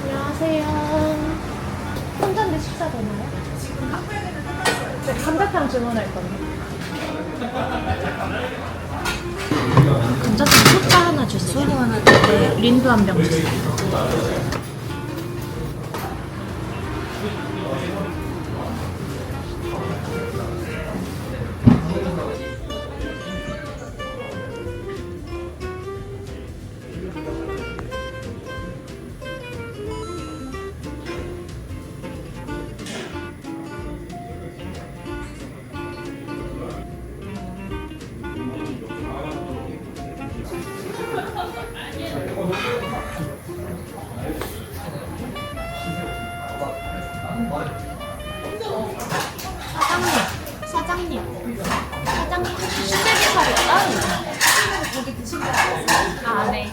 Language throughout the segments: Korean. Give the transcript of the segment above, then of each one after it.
안녕하세요. 혼자인데 식사 되나요? 지금 카페에는 끝났어요. 네, 감자탕 주문할 건데. 감자탕 소자 하나 주세요. 소주 하나 주세요. 린도 한 병 주세요. 사장님, 수제비살이 따로 있나요? 고기 드신 거 같아요. 아, 네.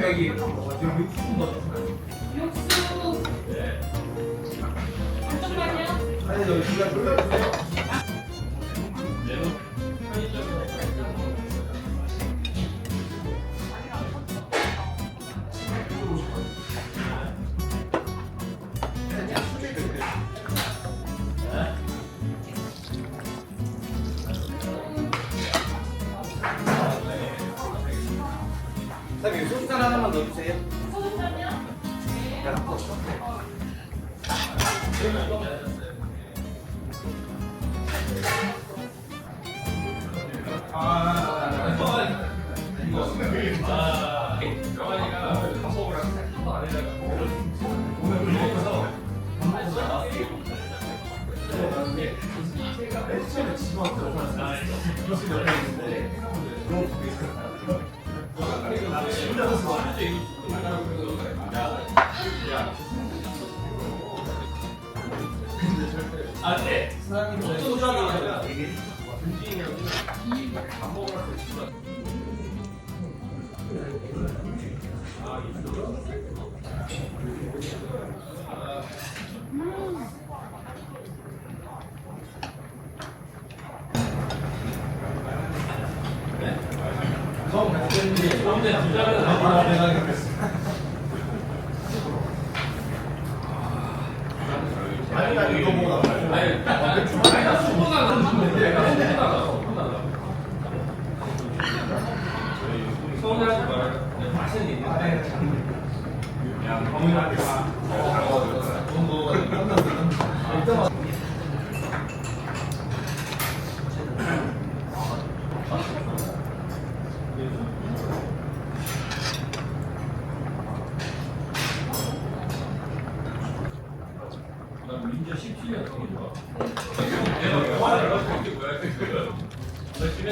여기 육수 잠깐만요. 아니 저기 시간 돌려주세요. 하나 더 주세요. 아니 이거 뭐 서운하지 말아요. 맛은 있는데 그냥 범인한테만 난 민재 17년 되게 좋아. 내가 영화를 넣었을 게 뭐야 지금? 너 지면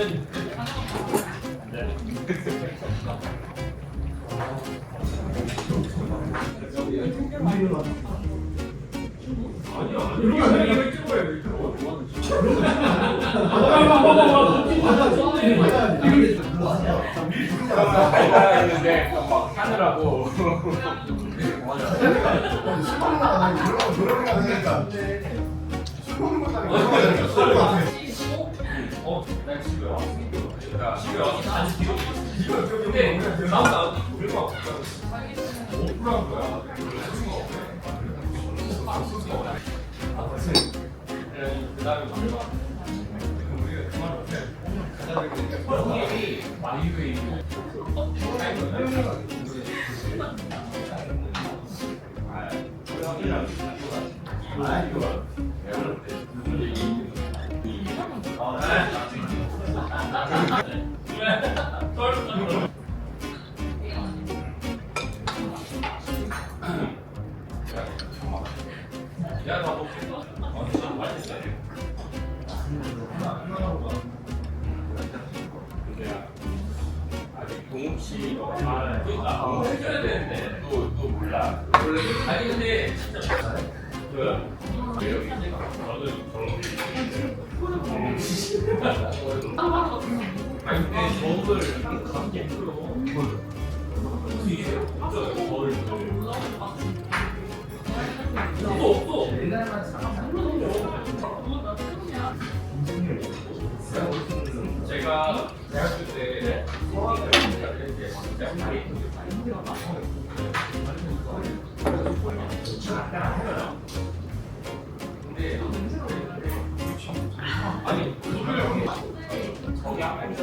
아니야. 이거 찍어야 돼. 내가 했는데 막 하느라고. 난 집에 와. 나 집에 와서 다시 뒤로. 근데 나온다. 그래서 못 불안 거야. 그다음에 우리가 그만 못해. 많이 있고. 야, 나 먹겠어? 진짜 맛있어. 아직 동욱 씨, 그러니까 해줘야 되는데 또 몰라. 아니 근데 진짜 매력이 나도 저런 아니 근데 저를 감기 풀어. 이게 저를 없어. 제가 대학교 때 근데 아니 저기 앞에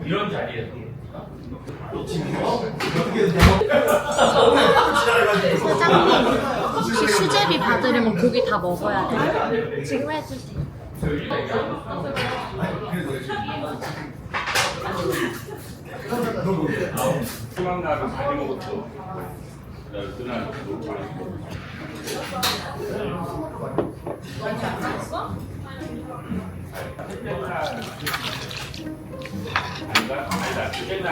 이런 자리에서 사장님, 혹시 수제비 받으려면 고기 다 먹어야 돼요? 지금 해주세요. 수강날을 많이 먹었어. 그날 너무 맛있고. 아니다. 그때나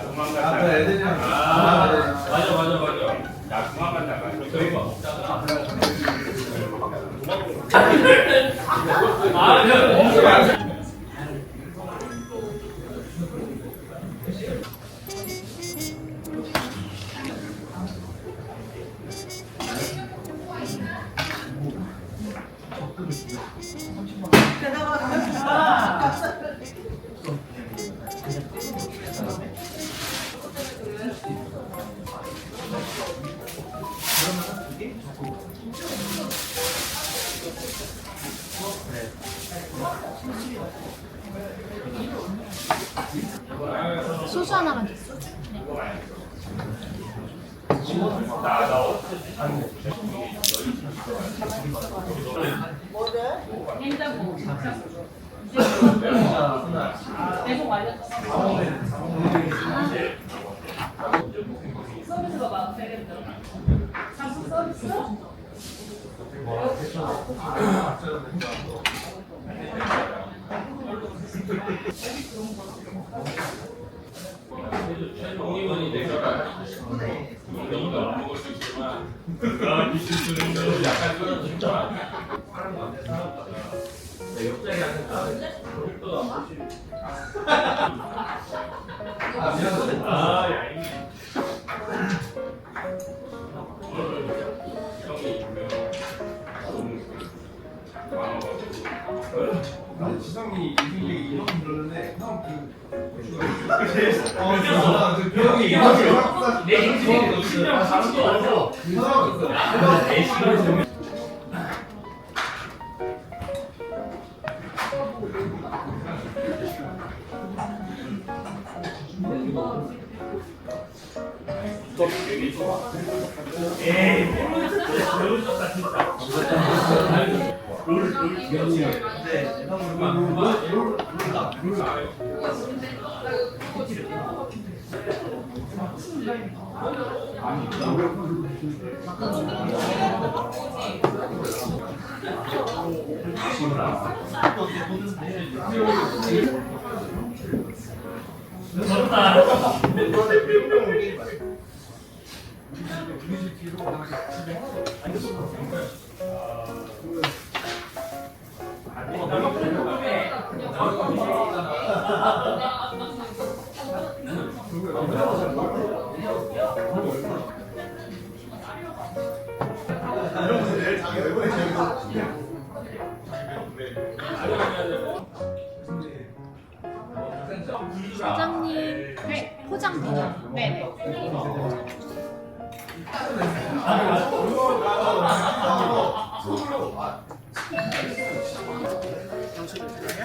도망갔다가. 애들이랑 맞아. 나 도망갔다가 저희가 먹다가. 소주 하나만 주세요. 계속 알려줬어. 서비스가 막 되겠다. 상품 서비스? 동의원이 내가 너무도 안 먹을 수 있지만 나 비실수는 너무 약간 끊어지지만 옆자리 앉았다. 아, 야, 이 형이 나는 지성이 이승기 이런 그러는데 형그 형이 내 인생에 신경 쓰지 않아서 내 시간을 에이, 모르겠다 진짜. 내일 자기 얼굴에 사장님 포장 되나요? 네.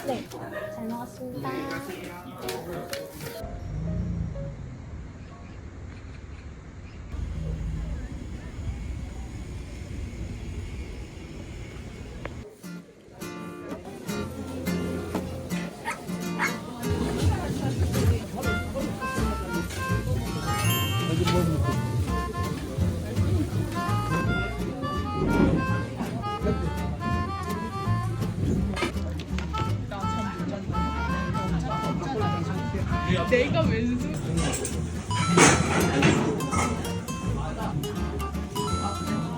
네, 잘 먹었습니다. 내가 왼수.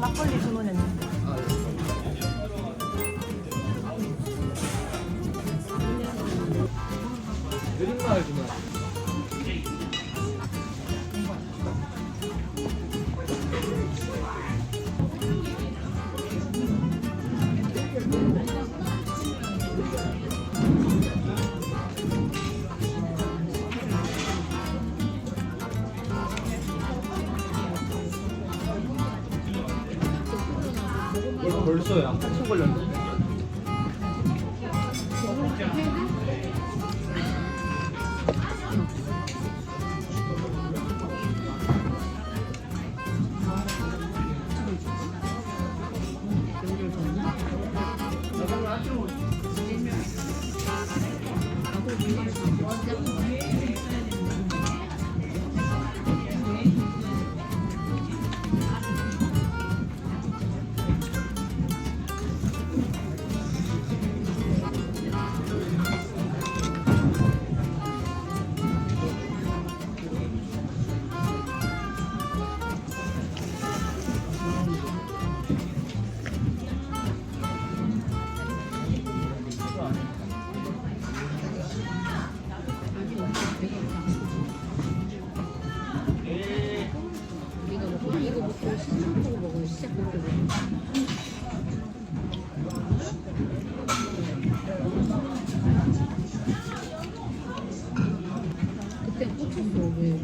막걸리 주문했는데. 벌써 한참 걸렸는데. 그때 꽂혔어 왜?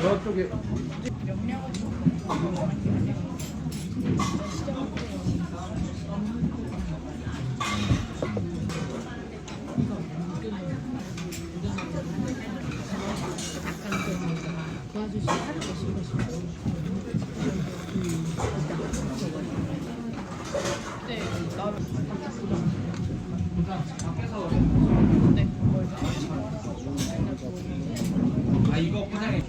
저쪽에 아 이거 포장해.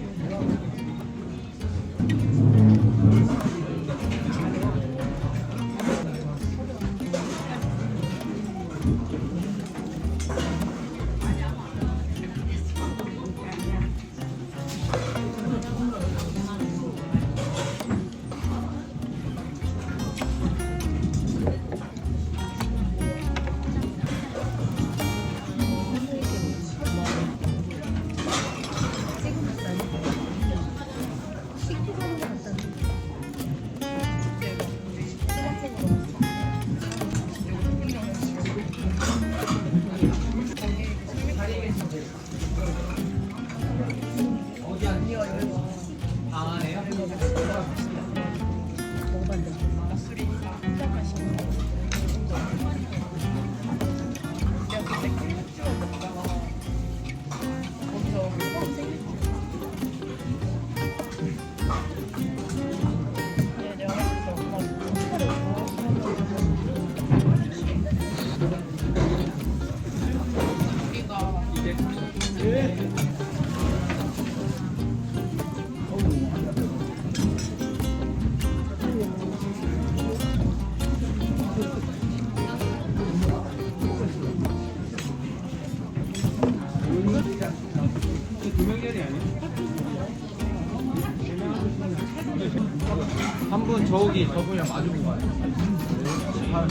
한 분 저분이랑 마주본 거 같아요.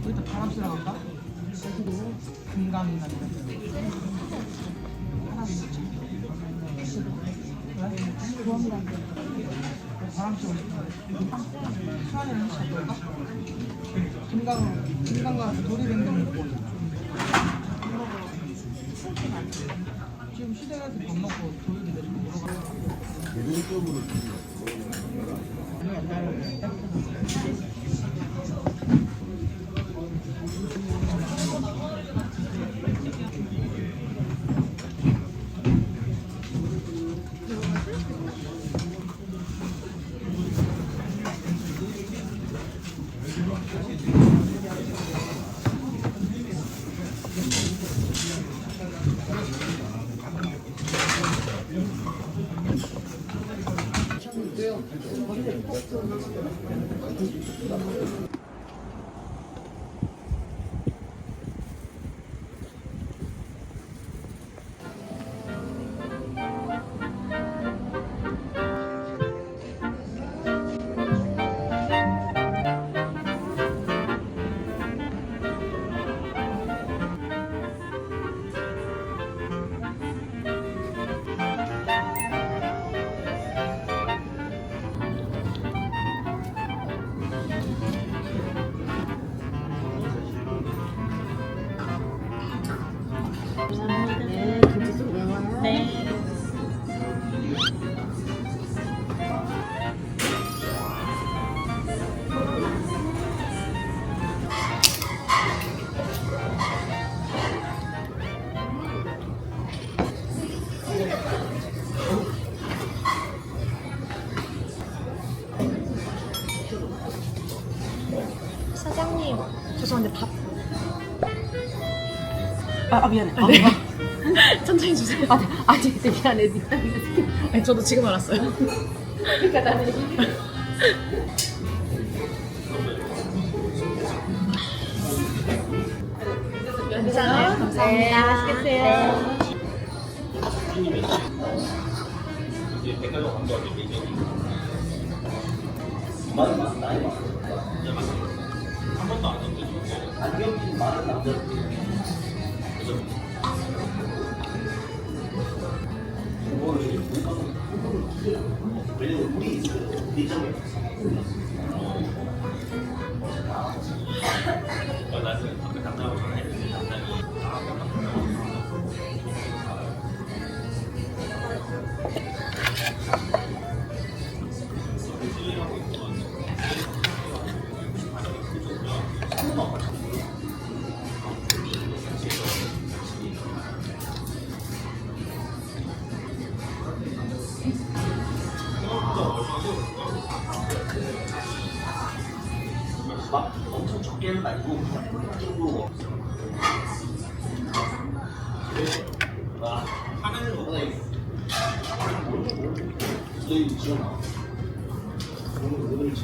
일단 바람씨랑 할까? 금강이나 바람씨 시간을 잡을까? 금강 가서 도리뱅뱅 먹고 지금 시댁에서 밥 먹고 도리뱅뱅 좀 먹으러 사장님, 죄송한데 밥. 미안해. 천천히 주세요. 네, 미안해. 아니, 저도 지금 알았어요. 그러니까 나는 괜찮아요. 감사합니다. 맛있게 드세요. 이제 백화점 간거 한 번도 안 던져주고 나는 아까 담당하고 전화했는데 담당이 막 엄청 적게는 아니고 그냥 정도 하는 거보다 저희 지원아 오늘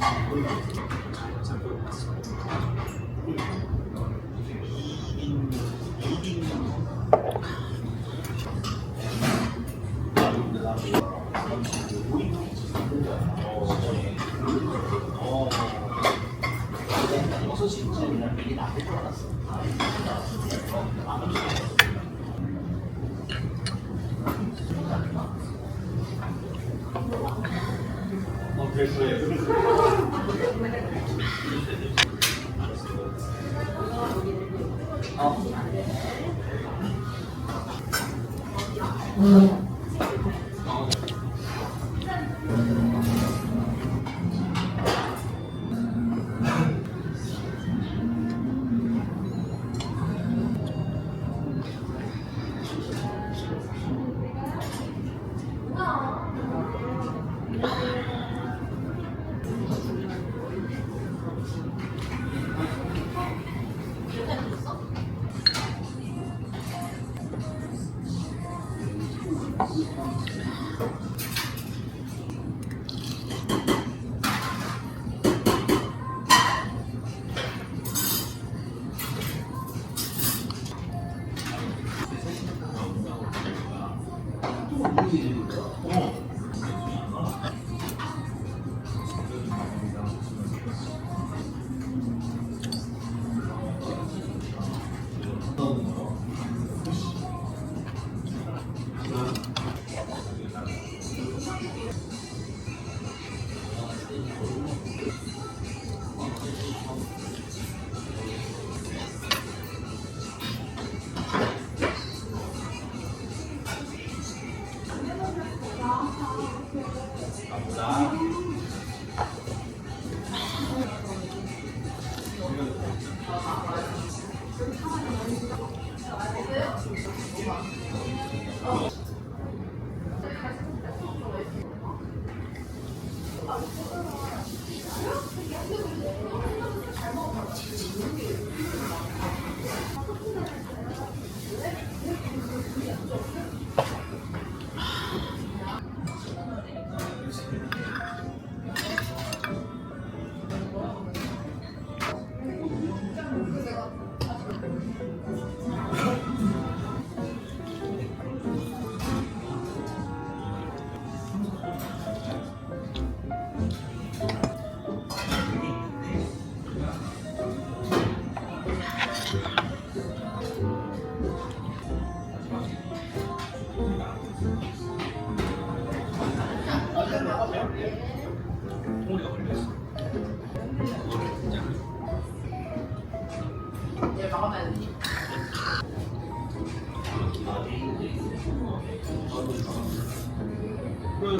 그